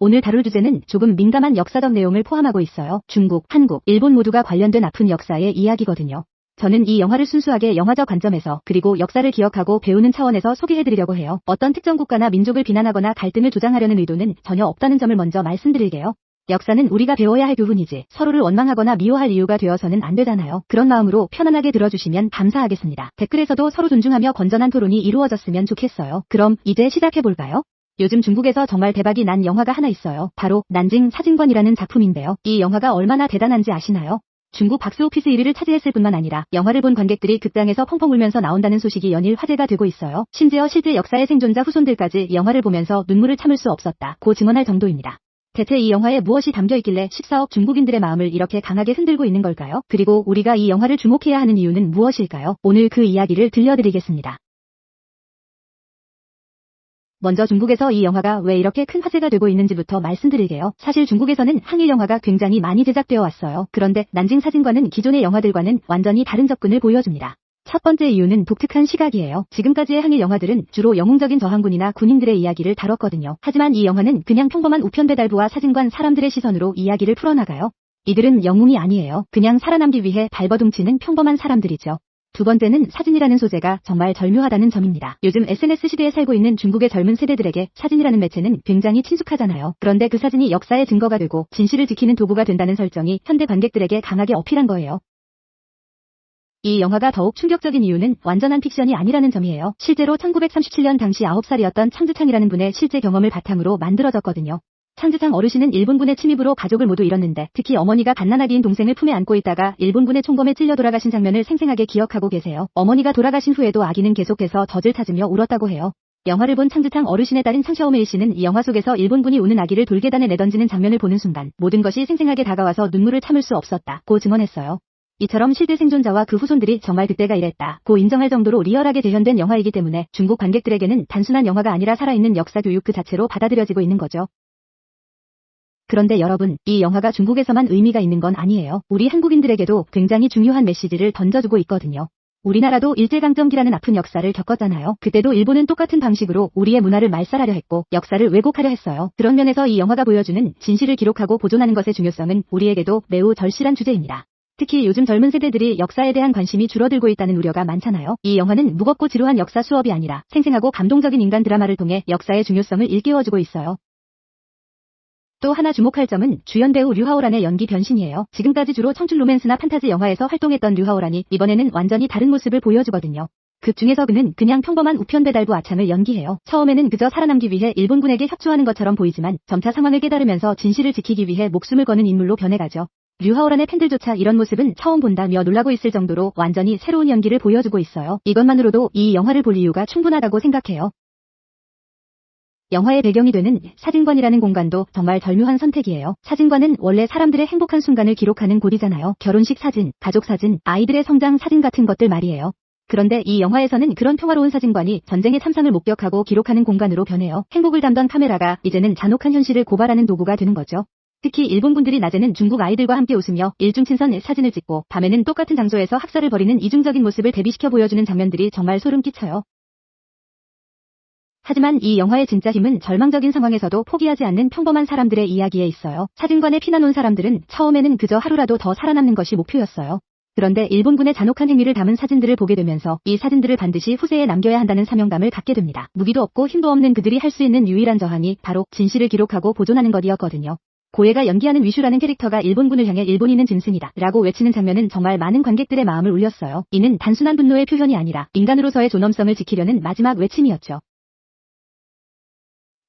오늘 다룰 주제는 조금 민감한 역사적 내용을 포함하고 있어요. 중국, 한국, 일본 모두가 관련된 아픈 역사의 이야기거든요. 저는 이 영화를 순수하게 영화적 관점에서 그리고 역사를 기억하고 배우는 차원에서 소개해드리려고 해요. 어떤 특정 국가나 민족을 비난하거나 갈등을 조장하려는 의도는 전혀 없다는 점을 먼저 말씀드릴게요. 역사는 우리가 배워야 할 교훈이지 서로를 원망하거나 미워할 이유가 되어서는 안 되잖아요. 그런 마음으로 편안하게 들어주시면 감사하겠습니다. 댓글에서도 서로 존중하며 건전한 토론이 이루어졌으면 좋겠어요. 그럼 이제 시작해볼까요? 요즘 중국에서 정말 대박이 난 영화가 하나 있어요. 바로 난징 사진관이라는 작품인데요. 이 영화가 얼마나 대단한지 아시나요? 중국 박스오피스 1위를 차지했을 뿐만 아니라 영화를 본 관객들이 극장에서 펑펑 울면서 나온다는 소식이 연일 화제가 되고 있어요. 심지어 실제 역사의 생존자 후손들까지 영화를 보면서 눈물을 참을 수 없었다고 증언할 정도입니다. 대체 이 영화에 무엇이 담겨있길래 14억 중국인들의 마음을 이렇게 강하게 흔들고 있는 걸까요? 그리고 우리가 이 영화를 주목해야 하는 이유는 무엇일까요? 오늘 그 이야기를 들려드리겠습니다. 먼저 중국에서 이 영화가 왜 이렇게 큰 화제가 되고 있는지부터 말씀드릴게요. 사실 중국에서는 항일 영화가 굉장히 많이 제작되어 왔어요. 그런데 난징 사진관은 기존의 영화들과는 완전히 다른 접근을 보여줍니다. 첫 번째 이유는 독특한 시각이에요. 지금까지의 항일 영화들은 주로 영웅적인 저항군이나 군인들의 이야기를 다뤘거든요. 하지만 이 영화는 그냥 평범한 우편배달부와 사진관 사람들의 시선으로 이야기를 풀어나가요. 이들은 영웅이 아니에요. 그냥 살아남기 위해 발버둥치는 평범한 사람들이죠. 두 번째는 사진이라는 소재가 정말 절묘하다는 점입니다. 요즘 SNS 시대에 살고 있는 중국의 젊은 세대들에게 사진이라는 매체는 굉장히 친숙하잖아요. 그런데 그 사진이 역사의 증거가 되고 진실을 지키는 도구가 된다는 설정이 현대 관객들에게 강하게 어필한 거예요. 이 영화가 더욱 충격적인 이유는 완전한 픽션이 아니라는 점이에요. 실제로 1937년 당시 9살이었던 창즈창이라는 분의 실제 경험을 바탕으로 만들어졌거든요. 창즈창 어르신은 일본군의 침입으로 가족을 모두 잃었는데 특히 어머니가 갓난아기인 동생을 품에 안고 있다가 일본군의 총검에 찔려 돌아가신 장면을 생생하게 기억하고 계세요. 어머니가 돌아가신 후에도 아기는 계속해서 젖을 찾으며 울었다고 해요. 영화를 본 창즈창 어르신의 딸인 창샤오메이 씨는 이 영화 속에서 일본군이 우는 아기를 돌계단에 내던지는 장면을 보는 순간 모든 것이 생생하게 다가와서 눈물을 참을 수 없었다고 증언했어요. 이처럼 실제 생존자와 그 후손들이 정말 그때가 이랬다고 인정할 정도로 리얼하게 재현된 영화이기 때문에 중국 관객들에게는 단순한 영화가 아니라 살아있는 역사 교육 그 자체로 받아들여지고 있는 거죠. 그런데 여러분, 이 영화가 중국에서만 의미가 있는 건 아니에요. 우리 한국인들에게도 굉장히 중요한 메시지를 던져주고 있거든요. 우리나라도 일제강점기라는 아픈 역사를 겪었잖아요. 그때도 일본은 똑같은 방식으로 우리의 문화를 말살하려 했고 역사를 왜곡하려 했어요. 그런 면에서 이 영화가 보여주는 진실을 기록하고 보존하는 것의 중요성은 우리에게도 매우 절실한 주제입니다. 특히 요즘 젊은 세대들이 역사에 대한 관심이 줄어들고 있다는 우려가 많잖아요. 이 영화는 무겁고 지루한 역사 수업이 아니라 생생하고 감동적인 인간 드라마를 통해 역사의 중요성을 일깨워주고 있어요. 또 하나 주목할 점은 주연 배우 류하오란의 연기 변신이에요. 지금까지 주로 청춘 로맨스나 판타지 영화에서 활동했던 류하오란이 이번에는 완전히 다른 모습을 보여주거든요. 극 중에서 그는 그냥 평범한 우편배달부 아참을 연기해요. 처음에는 그저 살아남기 위해 일본군에게 협조하는 것처럼 보이지만 점차 상황을 깨달으면서 진실을 지키기 위해 목숨을 거는 인물로 변해가죠. 류하오란의 팬들조차 이런 모습은 처음 본다며 놀라고 있을 정도로 완전히 새로운 연기를 보여주고 있어요. 이것만으로도 이 영화를 볼 이유가 충분하다고 생각해요. 영화의 배경이 되는 사진관이라는 공간도 정말 절묘한 선택이에요. 사진관은 원래 사람들의 행복한 순간을 기록하는 곳이잖아요. 결혼식 사진, 가족 사진, 아이들의 성장 사진 같은 것들 말이에요. 그런데 이 영화에서는 그런 평화로운 사진관이 전쟁의 참상을 목격하고 기록하는 공간으로 변해요. 행복을 담던 카메라가 이제는 잔혹한 현실을 고발하는 도구가 되는 거죠. 특히 일본군들이 낮에는 중국 아이들과 함께 웃으며 일중친선 사진을 찍고 밤에는 똑같은 장소에서 학살을 벌이는 이중적인 모습을 대비시켜 보여주는 장면들이 정말 소름 끼쳐요. 하지만 이 영화의 진짜 힘은 절망적인 상황에서도 포기하지 않는 평범한 사람들의 이야기에 있어요. 사진관에 피난 온 사람들은 처음에는 그저 하루라도 더 살아남는 것이 목표였어요. 그런데 일본군의 잔혹한 행위를 담은 사진들을 보게 되면서 이 사진들을 반드시 후세에 남겨야 한다는 사명감을 갖게 됩니다. 무기도 없고 힘도 없는 그들이 할 수 있는 유일한 저항이 바로 진실을 기록하고 보존하는 것이었거든요. 고해가 연기하는 위슈라는 캐릭터가 일본군을 향해 일본인은 짐승이다 라고 외치는 장면은 정말 많은 관객들의 마음을 울렸어요. 이는 단순한 분노의 표현이 아니라 인간으로서의 존엄성을 지키려는 마지막 외침이었죠.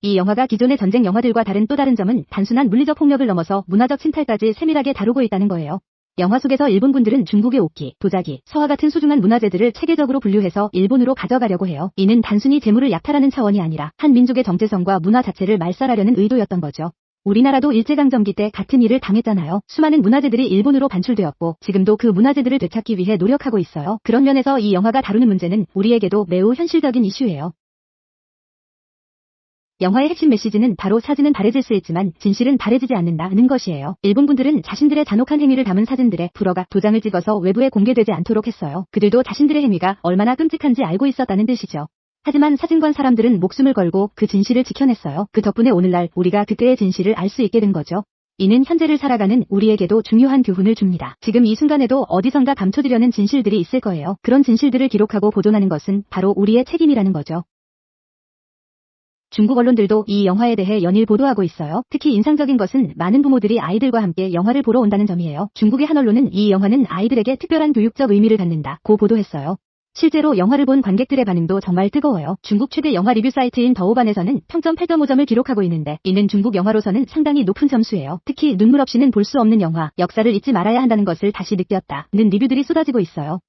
이 영화가 기존의 전쟁 영화들과 다른 또 다른 점은 단순한 물리적 폭력을 넘어서 문화적 침탈까지 세밀하게 다루고 있다는 거예요. 영화 속에서 일본군들은 중국의 옥기, 도자기, 서화 같은 소중한 문화재들을 체계적으로 분류해서 일본으로 가져가려고 해요. 이는 단순히 재물을 약탈하는 차원이 아니라 한 민족의 정체성과 문화 자체를 말살하려는 의도였던 거죠. 우리나라도 일제강점기 때 같은 일을 당했잖아요. 수많은 문화재들이 일본으로 반출되었고 지금도 그 문화재들을 되찾기 위해 노력하고 있어요. 그런 면에서 이 영화가 다루는 문제는 우리에게도 매우 현실적인 이슈예요. 영화의 핵심 메시지는 바로 사진은 바래질 수 있지만 진실은 바래지지 않는다는 것이에요. 일본군들은 자신들의 잔혹한 행위를 담은 사진들에 불어가 도장을 찍어서 외부에 공개되지 않도록 했어요. 그들도 자신들의 행위가 얼마나 끔찍한지 알고 있었다는 뜻이죠. 하지만 사진관 사람들은 목숨을 걸고 그 진실을 지켜냈어요. 그 덕분에 오늘날 우리가 그때의 진실을 알 수 있게 된 거죠. 이는 현재를 살아가는 우리에게도 중요한 교훈을 줍니다. 지금 이 순간에도 어디선가 감춰지려는 진실들이 있을 거예요. 그런 진실들을 기록하고 보존하는 것은 바로 우리의 책임이라는 거죠. 중국 언론들도 이 영화에 대해 연일 보도하고 있어요. 특히 인상적인 것은 많은 부모들이 아이들과 함께 영화를 보러 온다는 점이에요. 중국의 한 언론은 이 영화는 아이들에게 특별한 교육적 의미를 갖는다고 보도했어요. 실제로 영화를 본 관객들의 반응도 정말 뜨거워요. 중국 최대 영화 리뷰 사이트인 더우반에서는 평점 8.5점을 기록하고 있는데 이는 중국 영화로서는 상당히 높은 점수예요. 특히 눈물 없이는 볼 수 없는 영화, 역사를 잊지 말아야 한다는 것을 다시 느꼈다는 리뷰들이 쏟아지고 있어요.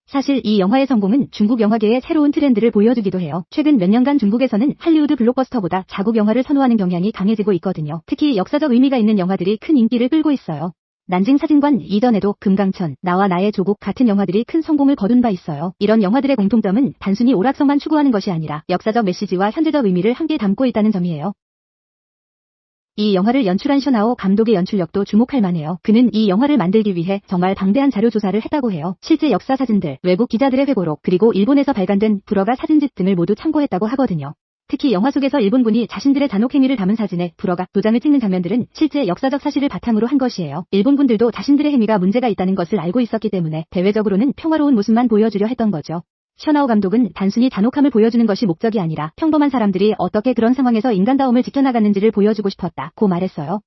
사실 이 영화의 성공은 중국 영화계의 새로운 트렌드를 보여주기도 해요. 최근 몇 년간 중국에서는 할리우드 블록버스터보다 자국 영화를 선호하는 경향이 강해지고 있거든요. 특히 역사적 의미가 있는 영화들이 큰 인기를 끌고 있어요. 난징 사진관 이전에도 금강천, 나와 나의 조국 같은 영화들이 큰 성공을 거둔 바 있어요. 이런 영화들의 공통점은 단순히 오락성만 추구하는 것이 아니라 역사적 메시지와 현재적 의미를 함께 담고 있다는 점이에요. 이 영화를 연출한 셔나오 감독의 연출력도 주목할 만해요. 그는 이 영화를 만들기 위해 정말 방대한 자료 조사를 했다고 해요. 실제 역사 사진들, 외국 기자들의 회고록, 그리고 일본에서 발간된 불어가 사진집 등을 모두 참고했다고 하거든요. 특히 영화 속에서 일본군이 자신들의 잔혹 행위를 담은 사진에 불어가 도장을 찍는 장면들은 실제 역사적 사실을 바탕으로 한 것이에요. 일본군들도 자신들의 행위가 문제가 있다는 것을 알고 있었기 때문에 대외적으로는 평화로운 모습만 보여주려 했던 거죠. 셔나오 감독은 단순히 잔혹함을 보여주는 것이 목적이 아니라 평범한 사람들이 어떻게 그런 상황에서 인간다움을 지켜나가는지를 보여주고 싶었다고 말했어요.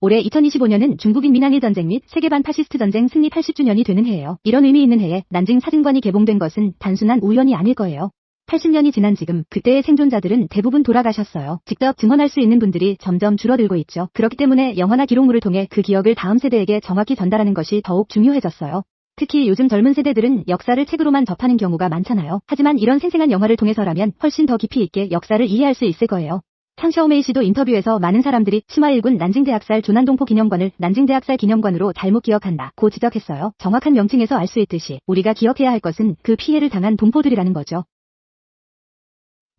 올해 2025년은 중국인 민항일 전쟁 및 세계 반파시스트 전쟁 승리 80주년이 되는 해예요. 이런 의미 있는 해에 난징 사진관이 개봉된 것은 단순한 우연이 아닐 거예요. 80년이 지난 지금 그때의 생존자들은 대부분 돌아가셨어요. 직접 증언할 수 있는 분들이 점점 줄어들고 있죠. 그렇기 때문에 영화나 기록물을 통해 그 기억을 다음 세대에게 정확히 전달하는 것이 더욱 중요해졌어요. 특히 요즘 젊은 세대들은 역사를 책으로만 접하는 경우가 많잖아요. 하지만 이런 생생한 영화를 통해서라면 훨씬 더 깊이 있게 역사를 이해할 수 있을 거예요. 탕샤오메이 씨도 인터뷰에서 많은 사람들이 치마 1군 난징대학살 조난동포 기념관을 난징대학살 기념관으로 잘못 기억한다고 지적했어요. 정확한 명칭에서 알 수 있듯이 우리가 기억해야 할 것은 그 피해를 당한 동포들이라는 거죠.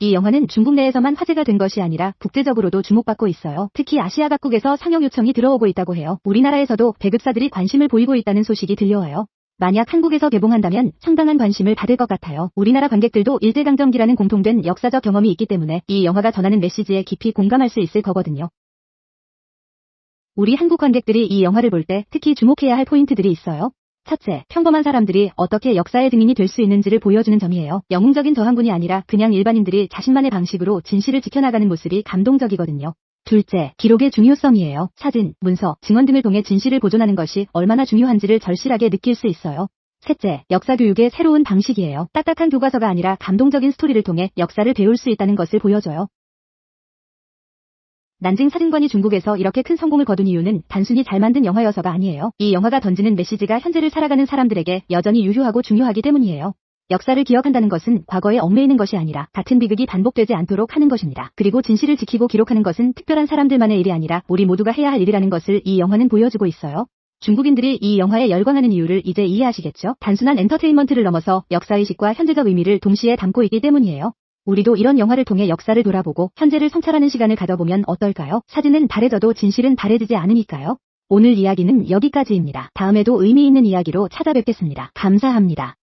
이 영화는 중국 내에서만 화제가 된 것이 아니라 국제적으로도 주목받고 있어요. 특히 아시아 각국에서 상영 요청이 들어오고 있다고 해요. 우리나라에서도 배급사들이 관심을 보이고 있다는 소식이 들려와요. 만약 한국에서 개봉한다면 상당한 관심을 받을 것 같아요. 우리나라 관객들도 일제강점기라는 공통된 역사적 경험이 있기 때문에 이 영화가 전하는 메시지에 깊이 공감할 수 있을 거거든요. 우리 한국 관객들이 이 영화를 볼 때 특히 주목해야 할 포인트들이 있어요. 첫째, 평범한 사람들이 어떻게 역사의 증인이 될 수 있는지를 보여주는 점이에요. 영웅적인 저항군이 아니라 그냥 일반인들이 자신만의 방식으로 진실을 지켜나가는 모습이 감동적이거든요. 둘째, 기록의 중요성이에요. 사진, 문서, 증언 등을 통해 진실을 보존하는 것이 얼마나 중요한지를 절실하게 느낄 수 있어요. 셋째, 역사교육의 새로운 방식이에요. 딱딱한 교과서가 아니라 감동적인 스토리를 통해 역사를 배울 수 있다는 것을 보여줘요. 난징 사진관이 중국에서 이렇게 큰 성공을 거둔 이유는 단순히 잘 만든 영화여서가 아니에요. 이 영화가 던지는 메시지가 현재를 살아가는 사람들에게 여전히 유효하고 중요하기 때문이에요. 역사를 기억한다는 것은 과거에 얽매이는 것이 아니라 같은 비극이 반복되지 않도록 하는 것입니다. 그리고 진실을 지키고 기록하는 것은 특별한 사람들만의 일이 아니라 우리 모두가 해야 할 일이라는 것을 이 영화는 보여주고 있어요. 중국인들이 이 영화에 열광하는 이유를 이제 이해하시겠죠? 단순한 엔터테인먼트를 넘어서 역사의식과 현재적 의미를 동시에 담고 있기 때문이에요. 우리도 이런 영화를 통해 역사를 돌아보고 현재를 성찰하는 시간을 가져보면 어떨까요? 사진은 바래져도 진실은 바래지지 않으니까요. 오늘 이야기는 여기까지입니다. 다음에도 의미 있는 이야기로 찾아뵙겠습니다. 감사합니다.